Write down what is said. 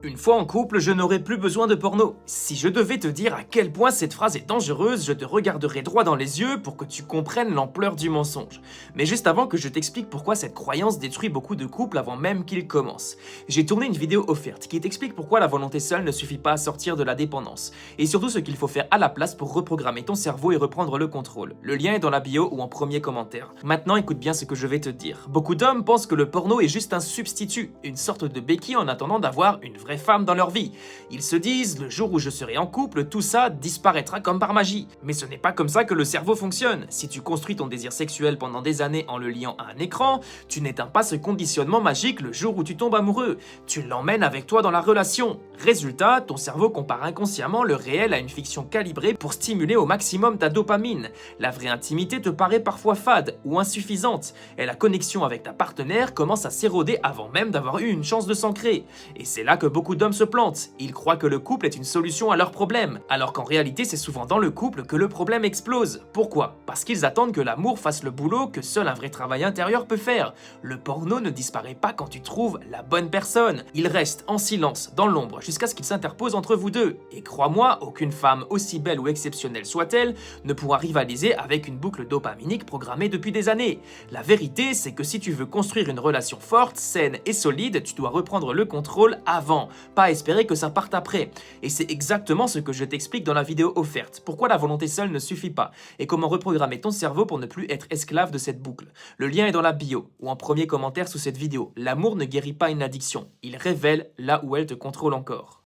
Une fois en couple, je n'aurai plus besoin de porno. Si je devais te dire à quel point cette phrase est dangereuse, je te regarderai droit dans les yeux pour que tu comprennes l'ampleur du mensonge. Mais juste avant que je t'explique pourquoi cette croyance détruit beaucoup de couples avant même qu'ils commencent, j'ai tourné une vidéo offerte qui t'explique pourquoi la volonté seule ne suffit pas à sortir de la dépendance, et surtout ce qu'il faut faire à la place pour reprogrammer ton cerveau et reprendre le contrôle. Le lien est dans la bio ou en premier commentaire. Maintenant écoute bien ce que je vais te dire. Beaucoup d'hommes pensent que le porno est juste un substitut, une sorte de béquille en attendant d'avoir une vraie femme dans leur vie. Ils se disent, le jour où je serai en couple, tout ça disparaîtra comme par magie. Mais ce n'est pas comme ça que le cerveau fonctionne. Si tu construis ton désir sexuel pendant des années en le liant à un écran, tu n'éteins pas ce conditionnement magique le jour où tu tombes amoureux. Tu l'emmènes avec toi dans la relation. Résultat, ton cerveau compare inconsciemment le réel à une fiction calibrée pour stimuler au maximum ta dopamine. La vraie intimité te paraît parfois fade ou insuffisante, et la connexion avec ta partenaire commence à s'éroder avant même d'avoir eu une chance de s'ancrer. Et c'est là que beaucoup d'hommes se plantent. Ils croient que le couple est une solution à leurs problèmes, alors qu'en réalité c'est souvent dans le couple que le problème explose. Pourquoi? Parce qu'ils attendent que l'amour fasse le boulot que seul un vrai travail intérieur peut faire. Le porno ne disparaît pas quand tu trouves la bonne personne. Il reste en silence, dans l'ombre, jusqu'à ce qu'il s'interpose entre vous deux. Et crois-moi, aucune femme, aussi belle ou exceptionnelle soit-elle, ne pourra rivaliser avec une boucle dopaminique programmée depuis des années. La vérité, c'est que si tu veux construire une relation forte, saine et solide, tu dois reprendre le contrôle avant, pas espérer que ça parte après. Et c'est exactement ce que je t'explique dans la vidéo offerte. Pourquoi la volonté seule ne suffit pas, et comment reprogrammer ton cerveau pour ne plus être esclave de cette boucle. Le lien est dans la bio, ou en premier commentaire sous cette vidéo. L'amour ne guérit pas une addiction, il révèle là où elle te contrôle encore.